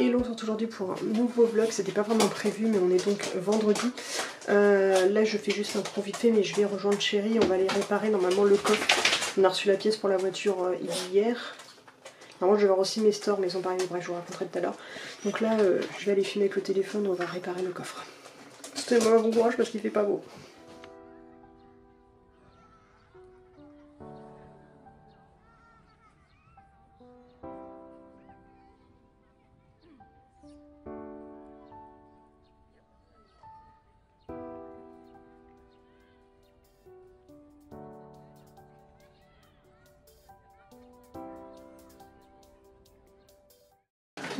Hello, on se retrouve aujourd'hui pour un nouveau vlog. C'était pas vraiment prévu, mais on est donc vendredi. Là, je fais juste un pro vite fait, mais je vais rejoindre Chérie. On va aller réparer normalement le coffre. On a reçu la pièce pour la voiture hier. Normalement, je vais voir aussi mes stores, mais ils sont pas arrivés. Bref, je vous raconterai tout à l'heure. Donc là, je vais aller filmer avec le téléphone. On va réparer le coffre. C'était moi, bon courage parce qu'il fait pas beau.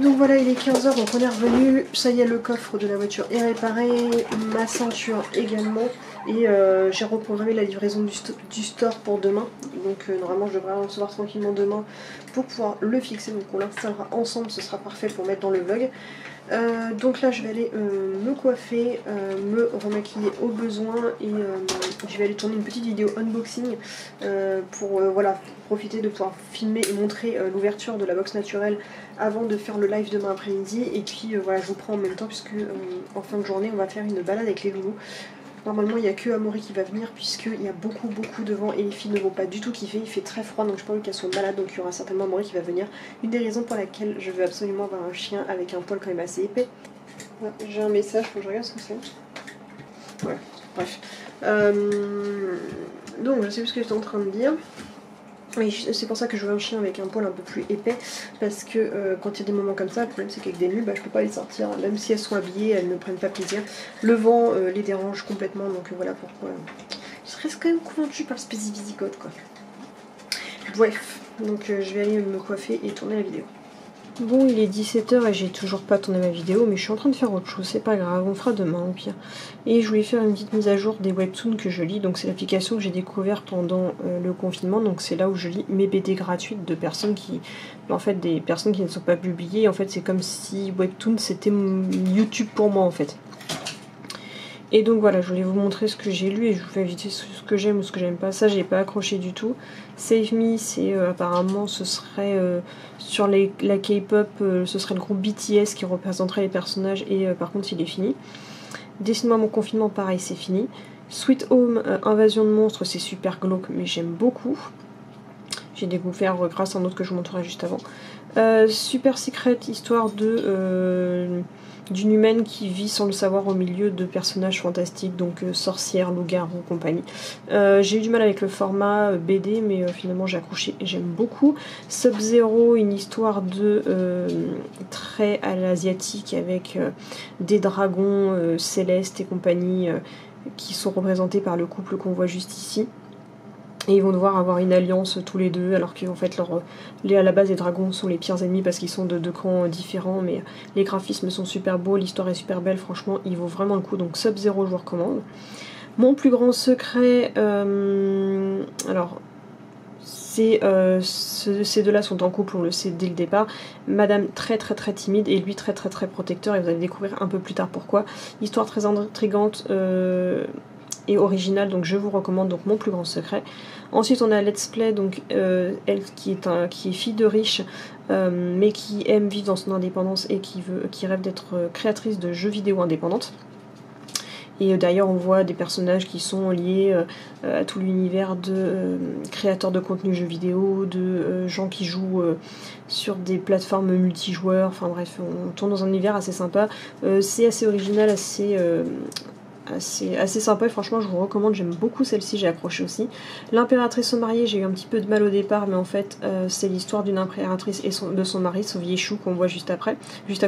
Donc voilà, il est 15 h, donc on est revenu. Ça y est, le coffre de la voiture est réparé, ma ceinture également. Et j'ai reprogrammé la livraison du store pour demain. Donc normalement je devrais la recevoir tranquillement demain pour pouvoir le fixer. Donc on l'installera ensemble, ce sera parfait pour mettre dans le vlog. Donc là je vais aller me coiffer, me remaquiller au besoin et je vais aller tourner une petite vidéo unboxing pour voilà, profiter de pouvoir filmer et montrer l'ouverture de la box naturelle avant de faire le live demain après-midi. Et puis voilà, je vous prends en même temps puisque en fin de journée on va faire une balade avec les loulous. Normalement il n'y a que Amaury qui va venir puisqu'il y a beaucoup de vent et les filles ne vont pas du tout kiffer. Il fait très froid donc je pense qu'elles sont malades, donc il y aura certainement Amaury qui va venir. Une des raisons pour laquelle je veux absolument avoir un chien avec un poil quand même assez épais. Voilà, j'ai un message, faut que je regarde ce que c'est. Ouais, bref. Donc je sais plus ce que j'étais en train de dire. Oui, c'est pour ça que je veux un chien avec un poil un peu plus épais, parce que quand il y a des moments comme ça, le problème c'est qu'avec des nuls, je peux pas les sortir, même si elles sont habillées, elles ne prennent pas plaisir. Le vent les dérange complètement, donc voilà pourquoi je reste quand même convaincue par le spécificicote quoi. Bref, donc je vais aller me coiffer et tourner la vidéo. Bon, il est 17 h et j'ai toujours pas tourné ma vidéo, mais je suis en train de faire autre chose, c'est pas grave, on fera demain au pire. Et je voulais faire une petite mise à jour des webtoons que je lis, donc c'est l'application que j'ai découvert pendant le confinement, donc c'est là où je lis mes BD gratuites de personnes qui, en fait des personnes qui ne sont pas publiées, en fait c'est comme si webtoon c'était YouTube pour moi en fait. Et donc voilà, je voulais vous montrer ce que j'ai lu et je vous fais éviter ce que j'aime ou ce que j'aime pas. Ça, j'ai pas accroché du tout. Save Me, c'est apparemment, ce serait sur la K-pop, ce serait le groupe BTS qui représenterait les personnages et par contre, il est fini. Dessine-moi mon confinement, pareil, c'est fini. Sweet Home, Invasion de monstres, c'est super glauque, mais j'aime beaucoup. J'ai découvert grâce à un autre que je vous montrerai juste avant. Super Secret, histoire d'une humaine qui vit sans le savoir au milieu de personnages fantastiques, donc sorcières, loups-garous, compagnie. J'ai eu du mal avec le format BD, mais finalement j'ai accroché et j'aime beaucoup. Sub-Zero, une histoire de très à l'asiatique avec des dragons célestes et compagnie qui sont représentés par le couple qu'on voit juste ici. Et ils vont devoir avoir une alliance tous les deux, alors qu'en fait à la base les dragons sont les pires ennemis parce qu'ils sont de deux camps différents, mais les graphismes sont super beaux, l'histoire est super belle, franchement il vaut vraiment le coup, donc Sub-Zero je vous recommande. Mon plus grand secret, alors ces deux-là sont en couple, on le sait dès le départ. Madame très timide et lui très protecteur, et vous allez découvrir un peu plus tard pourquoi. Histoire très intrigante et originale, donc je vous recommande, donc mon plus grand secret. Ensuite on a Let's Play, donc elle qui est fille de riche mais qui aime vivre dans son indépendance et qui rêve d'être créatrice de jeux vidéo indépendante. Et d'ailleurs on voit des personnages qui sont liés à tout l'univers de créateurs de contenu jeux vidéo, de gens qui jouent sur des plateformes multijoueurs, enfin bref, on tourne dans un univers assez sympa. C'est assez original, assez sympa et franchement je vous recommande, j'aime beaucoup celle-ci, j'ai accroché aussi. L'impératrice au marié, j'ai eu un petit peu de mal au départ, mais en fait c'est l'histoire d'une impératrice et de son mari, Soviéchou, qu'on voit juste à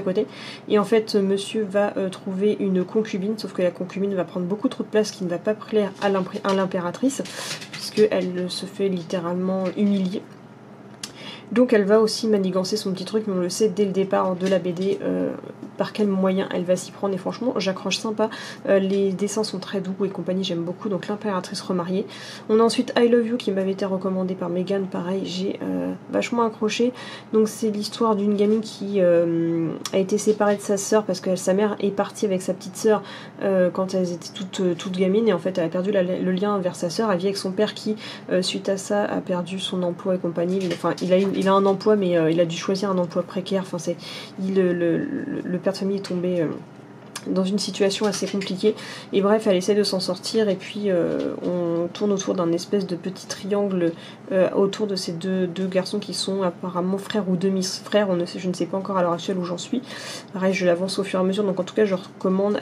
côté. Et en fait monsieur va trouver une concubine, sauf que la concubine va prendre beaucoup trop de place, qui ne va pas plaire à l'impératrice, puisqu'elle se fait littéralement humilier. Donc elle va aussi manigancer son petit truc, mais on le sait dès le départ de la BD par quel moyen elle va s'y prendre, et franchement j'accroche sympa, les dessins sont très doux et compagnie, j'aime beaucoup. Donc l'impératrice remariée. On a ensuite I Love You qui m'avait été recommandé par Megan, pareil j'ai vachement accroché. Donc c'est l'histoire d'une gamine qui a été séparée de sa sœur parce que sa mère est partie avec sa petite sœur quand elles étaient toutes gamines, et en fait elle a perdu le lien vers sa sœur. Elle vit avec son père qui suite à ça a perdu son emploi et compagnie, enfin il a eu il a un emploi, mais il a dû choisir un emploi précaire. Enfin, le père de famille est tombé dans une situation assez compliquée, et bref, elle essaie de s'en sortir, et puis on tourne autour d'un espèce de petit triangle autour de ces deux garçons qui sont apparemment frères ou demi-frères. Je ne sais pas encore à l'heure actuelle où j'en suis. Pareil, je l'avance au fur et à mesure, donc en tout cas je recommande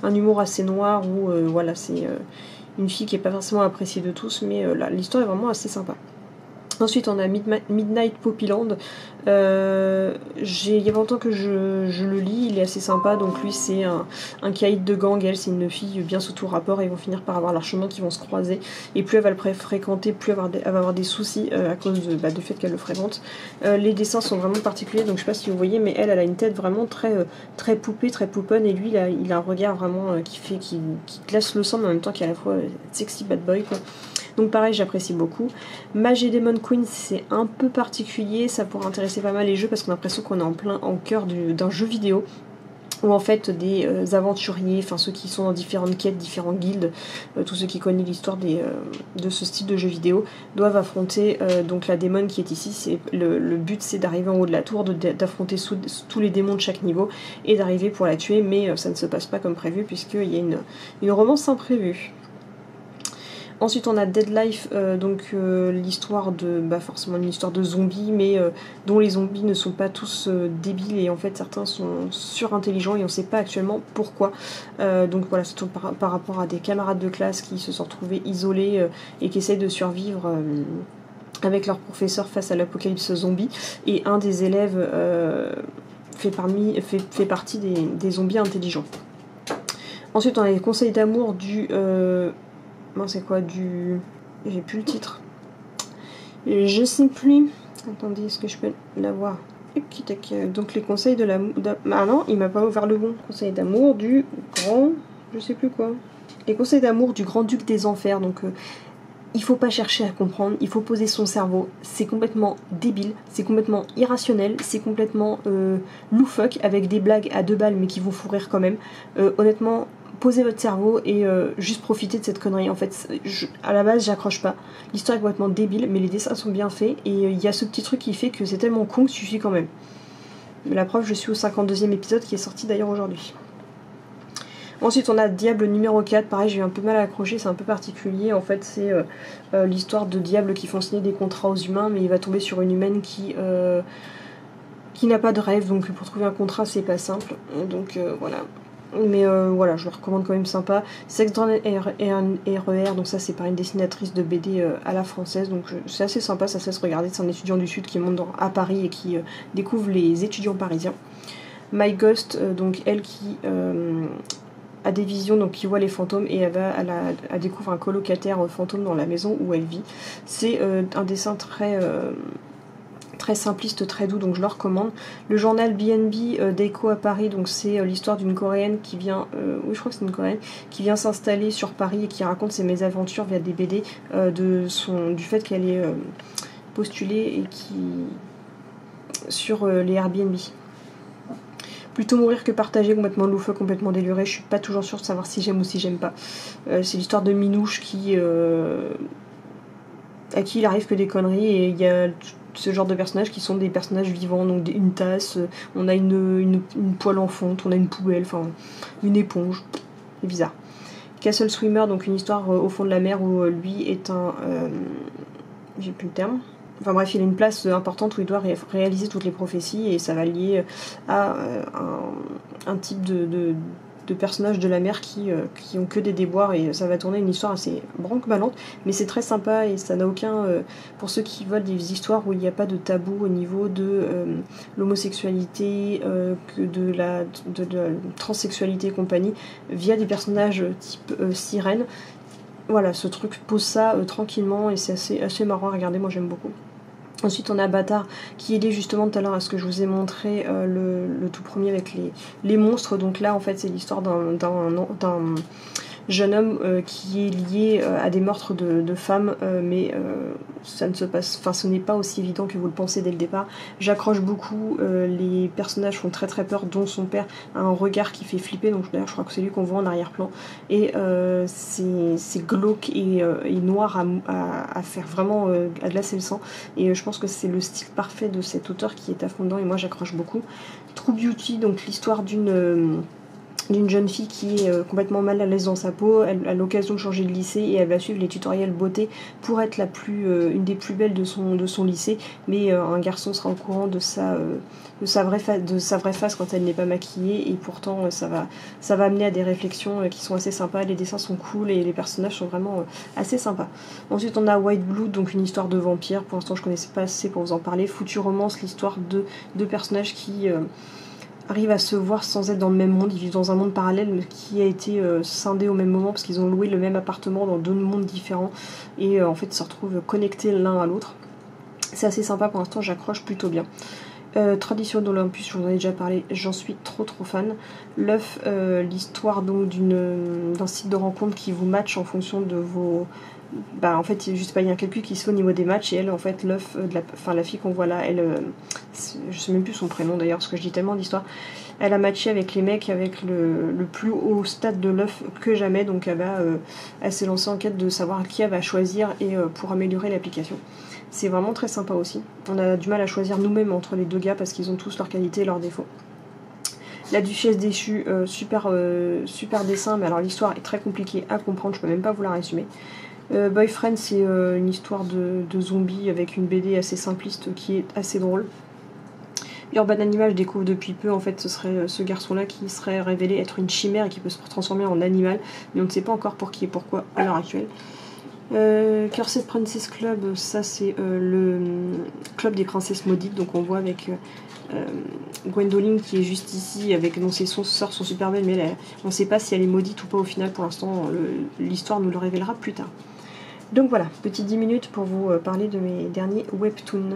un humour assez noir où voilà, c'est une fille qui est pas forcément appréciée de tous, mais l'histoire est vraiment assez sympa. Ensuite, on a Midnight Poppyland. Il y a longtemps que je le lis, il est assez sympa. Donc lui, c'est un caïd de gang, elle, c'est une fille bien sous tout rapport, et ils vont finir par avoir leurs chemins qui vont se croiser. Et plus elle va le fréquenter, plus elle va avoir des soucis à cause du fait qu'elle le fréquente. Les dessins sont vraiment particuliers, donc je sais pas si vous voyez, mais elle a une tête vraiment très poupée, très pouponne, et lui, il a un regard vraiment qui glace le sang, mais en même temps qui est à la fois sexy bad boy, quoi. Donc pareil, j'apprécie beaucoup. Mage et Demon Queen, c'est un peu particulier, ça pourrait intéresser pas mal les jeux parce qu'on a l'impression qu'on est en cœur d'un jeu vidéo où en fait des aventuriers, enfin ceux qui sont dans différentes quêtes, différentes guildes, tous ceux qui connaissent l'histoire de ce style de jeu vidéo, doivent affronter donc la démon qui est ici. Le but, c'est d'arriver en haut de la tour, d'affronter tous les démons de chaque niveau et d'arriver pour la tuer, mais ça ne se passe pas comme prévu puisqu'il y a une romance imprévue. Ensuite on a Dead Life, l'histoire forcément une histoire de zombies, mais dont les zombies ne sont pas tous débiles, et en fait certains sont surintelligents et on ne sait pas actuellement pourquoi. Donc voilà, c'est tout par rapport à des camarades de classe qui se sont retrouvés isolés et qui essayent de survivre avec leur professeur face à l'apocalypse zombie, et un des élèves fait partie des zombies intelligents. Ensuite on a les conseils d'amour du... Non, c'est quoi j'ai plus le titre. Je sais plus. Attendez, est-ce que je peux l'avoir? Donc les conseils de l'amour... Ah non, il m'a pas ouvert le bon. Conseils d'amour du grand... Je sais plus quoi. Les conseils d'amour du grand-duc des enfers. Donc il faut pas chercher à comprendre, il faut poser son cerveau. C'est complètement débile, c'est complètement irrationnel, c'est complètement loufoque, avec des blagues à 2 balles mais qui vont fou rire quand même. Honnêtement... Posez votre cerveau et juste profitez de cette connerie. En fait, à la base, j'accroche pas. L'histoire est complètement débile, mais les dessins sont bien faits. Et il y a ce petit truc qui fait que c'est tellement con que ça suffit quand même. Mais la preuve, je suis au 52e épisode qui est sorti d'ailleurs aujourd'hui. Ensuite, on a Diable numéro 4. Pareil, j'ai eu un peu mal à accrocher, c'est un peu particulier. En fait, c'est l'histoire de diables qui font signer des contrats aux humains, mais il va tomber sur une humaine qui n'a pas de rêve. Donc, pour trouver un contrat, c'est pas simple. Donc, voilà. Mais voilà, je le recommande quand même, sympa. Sex, Drone et RER, donc ça c'est par une dessinatrice de BD à la française, donc c'est assez sympa, ça se laisse regarder. C'est un étudiant du Sud qui monte à Paris et qui découvre les étudiants parisiens. My Ghost, donc elle qui a des visions, donc qui voit les fantômes, et elle découvre un colocataire fantôme dans la maison où elle vit. C'est un dessin très simpliste, très doux, donc je le recommande. Le journal BNB d'Echo à Paris, donc c'est l'histoire d'une Coréenne qui vient, oui je crois que c'est une Coréenne, qui vient s'installer sur Paris et qui raconte ses mésaventures via des BD, du fait qu'elle est postulée et sur les Airbnb. Plutôt mourir que partager, complètement loufoque, complètement déluré, je suis pas toujours sûre de savoir si j'aime ou si j'aime pas. C'est l'histoire de Minouche à qui il arrive que des conneries, et il y a ce genre de personnages qui sont des personnages vivants, donc une tasse, on a une poêle en fonte, on a une poubelle, enfin une éponge, c'est bizarre. Castle Swimmer, donc une histoire au fond de la mer où lui est j'ai plus le terme. Enfin bref, il a une place importante où il doit réaliser toutes les prophéties, et ça va lier à un type de personnages de la mer qui ont que des déboires, et ça va tourner une histoire assez branque-ballante, mais c'est très sympa, et ça n'a aucun... pour ceux qui veulent des histoires où il n'y a pas de tabou au niveau de l'homosexualité, de la transsexualité et compagnie, via des personnages type sirène. Voilà, ce truc pose ça tranquillement, et c'est assez marrant à regarder, moi j'aime beaucoup. Ensuite on a Bâtard qui est lié justement tout à l'heure à ce que je vous ai montré, le tout premier avec les monstres. Donc là en fait c'est l'histoire jeune homme qui est lié à des meurtres de femmes, mais ça ne se passe, enfin ce n'est pas aussi évident que vous le pensez dès le départ. J'accroche beaucoup, les personnages font très très peur, dont son père a un regard qui fait flipper, donc d'ailleurs je crois que c'est lui qu'on voit en arrière-plan, et c'est glauque et noir à faire vraiment à glacer le sang, et je pense que c'est le style parfait de cet auteur qui est à fond dedans, et moi j'accroche beaucoup. True Beauty, donc l'histoire d'une jeune fille qui est complètement mal à l'aise dans sa peau, elle a l'occasion de changer de lycée et elle va suivre les tutoriels beauté pour être une des plus belles de son lycée, mais un garçon sera au courant de sa vraie face quand elle n'est pas maquillée, et pourtant ça va amener à des réflexions qui sont assez sympas, les dessins sont cool et les personnages sont vraiment assez sympas. Ensuite on a White Blood, donc une histoire de vampire, pour l'instant je connaissais pas assez pour vous en parler. Future Romance, l'histoire de deux personnages qui arrivent à se voir sans être dans le même monde, ils vivent dans un monde parallèle mais qui a été scindé au même moment parce qu'ils ont loué le même appartement dans deux mondes différents, et en fait ils se retrouvent connectés l'un à l'autre. C'est assez sympa, pour l'instant j'accroche plutôt bien. Tradition d'Olympus, je vous en ai déjà parlé, j'en suis trop fan. L'œuf, l'histoire donc d'un site de rencontre qui vous match en fonction de vos... en fait il y a un calcul qui se fait au niveau des matchs, et elle en fait l'œuf la fille qu'on voit là, elle je sais même plus son prénom d'ailleurs parce que je dis tellement d'histoires, elle a matché avec les mecs avec le plus haut stade de l'œuf que jamais, donc elle s'est lancée en quête de savoir qui elle va choisir et pour améliorer l'application. C'est vraiment très sympa aussi. On a du mal à choisir nous-mêmes entre les deux gars parce qu'ils ont tous leurs qualités et leurs défauts. La Duchesse déchue, super dessin, mais alors l'histoire est très compliquée à comprendre, je peux même pas vous la résumer. Boyfriend, c'est une histoire de zombies avec une BD assez simpliste qui est assez drôle. Urban Animal, je découvre depuis peu, en fait ce serait ce garçon-là qui serait révélé être une chimère et qui peut se transformer en animal, mais on ne sait pas encore pour qui et pourquoi à l'heure actuelle. Cursed Princess Club, ça c'est le club des princesses maudites, donc on voit avec Gwendoline qui est juste ici, avec dont ses sœurs sont super belles, mais on ne sait pas si elle est maudite ou pas au final, pour l'instant l'histoire nous le révélera plus tard. Donc voilà, petit 10 minutes pour vous parler de mes derniers webtoons.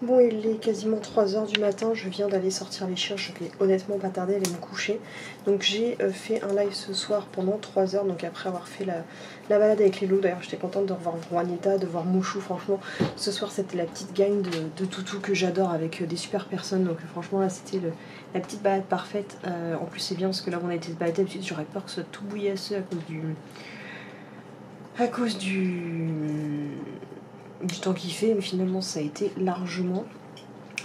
Bon, il est quasiment 3h du matin, je viens d'aller sortir les chiens, je vais honnêtement pas tarder à aller me coucher. Donc j'ai fait un live ce soir pendant 3 heures, donc après avoir fait la balade avec les loups. D'ailleurs j'étais contente de revoir Juanita, de voir Mouchou, franchement. Ce soir c'était la petite gang de toutous que j'adore avec des super personnes, donc franchement là c'était la petite balade parfaite. En plus c'est bien parce que là on a été se balader, d'habitude j'aurais peur que ce soit tout bouillasseux à cause du temps qu'il fait, mais finalement ça a été largement.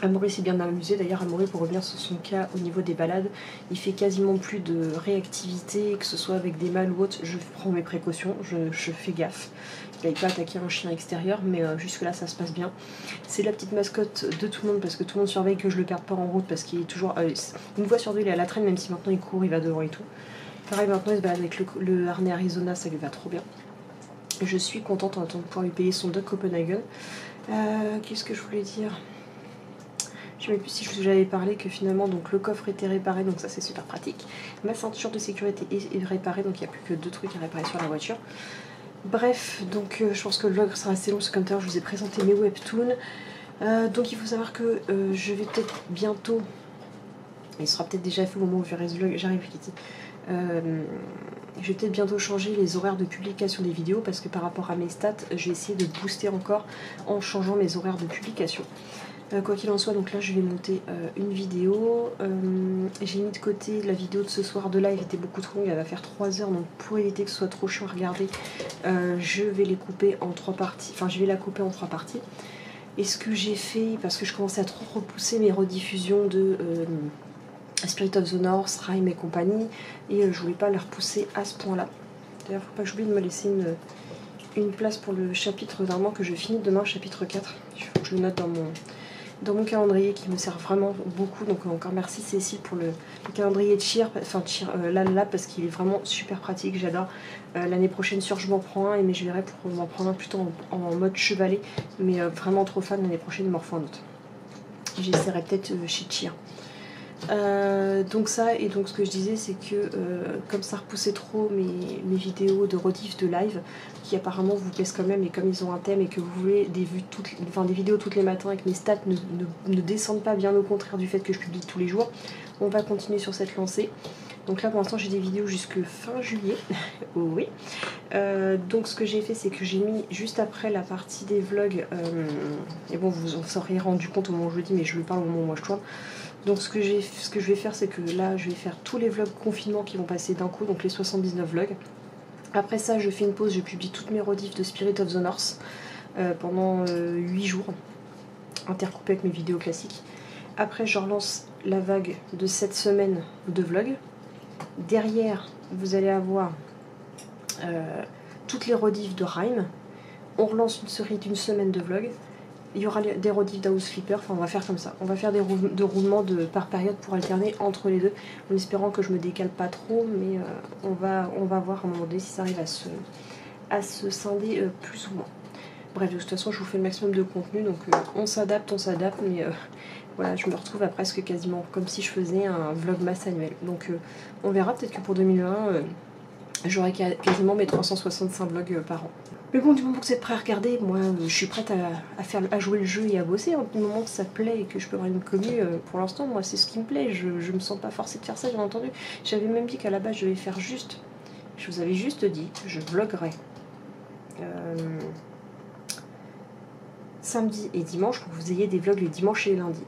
Amaury s'est bien amusé, d'ailleurs Amaury, pour revenir sur son cas au niveau des balades, il fait quasiment plus de réactivité, que ce soit avec des mâles ou autres. Je prends mes précautions, je fais gaffe qu'il n'aille pas attaquer un chien extérieur, mais jusque là ça se passe bien. C'est la petite mascotte de tout le monde parce que tout le monde surveille que je le perde pas en route, parce qu'il est toujours une fois sur deux il est à la traîne, même si maintenant il court, il va devant et tout. Pareil, maintenant il se balade avec le harnais Arizona, ça lui va trop bien. Je suis contente en attendant de pouvoir lui payer son Dog Copenhagen. Qu'est-ce que je voulais dire? Je ne sais plus si j'avais parlé que finalement donc, le coffre était réparé, donc ça c'est super pratique. Ma ceinture de sécurité est réparée, donc il n'y a plus que 2 trucs à réparer sur la voiture. Bref, donc je pense que le vlog sera assez long, parce que comme tout à l'heure je vous ai présenté mes webtoons. Donc il faut savoir que je vais peut-être bientôt, il sera peut-être déjà fait au moment où je verrai ce vlog, j'arrive Kitty. Je vais peut-être bientôt changer les horaires de publication des vidéos, parce que par rapport à mes stats, j'ai essayé de booster encore en changeant mes horaires de publication. Quoi qu'il en soit, donc là je vais monter une vidéo. J'ai mis de côté la vidéo de ce soir de live, était beaucoup trop longue, elle va faire 3 heures, donc pour éviter que ce soit trop chiant à regarder, je vais les couper en 3 parties. Enfin, je vais la couper en 3 parties. Et ce que j'ai fait, parce que je commençais à trop repousser mes rediffusions de Spirit of the North, Rime et compagnie, et je voulais pas les repousser à ce point-là. D'ailleurs, faut pas que j'oublie de me laisser une place pour le chapitre normalement que je finis demain, chapitre 4. Il faut que je le note dans mon calendrier qui me sert vraiment beaucoup. Donc encore merci Cécile pour le calendrier de Cheer, enfin là parce qu'il est vraiment super pratique, j'adore. L'année prochaine sûr je m'en prends un, mais je verrai pour m'en prendre un plutôt en mode chevalet, mais vraiment trop fan, l'année prochaine il m'en refait un autre. J'essaierai peut-être chez Cheer. Donc ça, et donc ce que je disais c'est que comme ça repoussait trop mes vidéos de rediff de live qui apparemment vous plaisent quand même, et comme ils ont un thème et que vous voulez des vidéos tous les matins et que mes stats ne descendent pas, bien au contraire du fait que je publie tous les jours, on va continuer sur cette lancée. Donc là pour l'instant j'ai des vidéos jusque fin juillet. Oui. Donc ce que j'ai fait c'est que j'ai mis juste après la partie des vlogs, et bon vous en seriez rendu compte au moment où je le dis, mais je le parle au moment où moi je tourne. Donc ce que je vais faire c'est que là je vais faire tous les vlogs confinement qui vont passer d'un coup, donc les 79 vlogs. Après ça je fais une pause, je publie toutes mes rediffs de Spirit of the North pendant 8 jours, intercoupé avec mes vidéos classiques. Après je relance la vague de 7 semaines de vlogs. Derrière vous allez avoir toutes les rediffs de Rime. On relance une série d'une semaine de vlogs. Il y aura des rediffs d'House Flipper, enfin on va faire comme ça. On va faire des roulements par période pour alterner entre les deux, en espérant que je me décale pas trop, mais on va voir à un moment donné si ça arrive à se scinder plus ou moins. Bref, de toute façon je vous fais le maximum de contenu, donc on s'adapte, mais voilà, je me retrouve à presque quasiment comme si je faisais un vlogmas annuel. Donc on verra, peut-être que pour 2020, j'aurai quasiment mes 365 vlogs par an. Mais bon, du moment que vous êtes prêt à regarder, moi je suis prête à jouer le jeu et à bosser. Du moment que ça plaît et que je peux avoir une commu, pour l'instant, moi c'est ce qui me plaît. Je me sens pas forcée de faire ça, bien entendu. J'avais même dit qu'à la base je vais faire juste, je vous avais juste dit que je vloguerais samedi et dimanche pour que vous ayez des vlogs les dimanches et les lundis.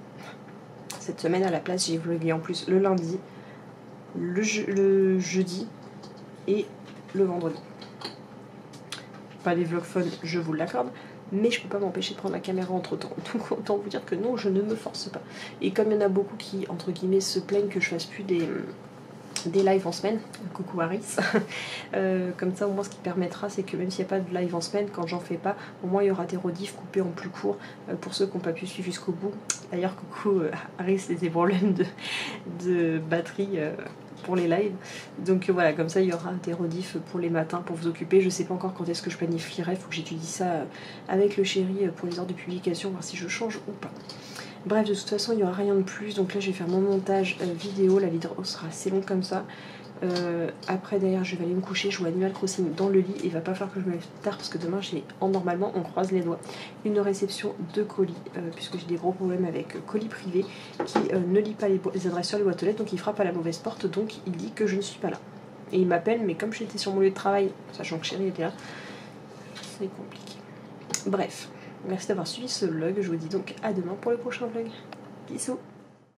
Cette semaine à la place j'ai vlogué en plus le lundi, le jeudi et le vendredi. Pas des vlogs fun, je vous l'accorde, mais je peux pas m'empêcher de prendre la caméra entre temps. Donc autant vous dire que non, je ne me force pas. Et comme il y en a beaucoup qui, entre guillemets, se plaignent que je fasse plus des lives en semaine, coucou Harris, comme ça au moins ce qui permettra c'est que même s'il n'y a pas de live en semaine, quand j'en fais pas, au moins il y aura des rediffs coupés en plus court pour ceux qui n'ont pas pu suivre jusqu'au bout. D'ailleurs coucou Harris, des problèmes de batterie pour les lives, donc voilà, comme ça il y aura des rediffs pour les matins pour vous occuper. Je sais pas encore quand est-ce que je planifierai, il faut que j'étudie ça avec le chéri pour les heures de publication, voir si je change ou pas. Bref, de toute façon, il n'y aura rien de plus. Donc là, je vais faire mon montage vidéo. La vidéo sera assez longue comme ça. Après, d'ailleurs, je vais aller me coucher, jouer à Animal Crossing dans le lit. Il va pas falloir que je me lève tard parce que demain, normalement, on croise les doigts, une réception de colis. Puisque j'ai des gros problèmes avec colis privé qui ne lit pas les adresses sur les boîtes aux lettres. Donc il frappe à la mauvaise porte. Donc il dit que je ne suis pas là. Et il m'appelle, mais comme j'étais sur mon lieu de travail, sachant que Chérie était là, c'est compliqué. Bref, merci d'avoir suivi ce vlog. Je vous dis donc à demain pour le prochain vlog. Bisous.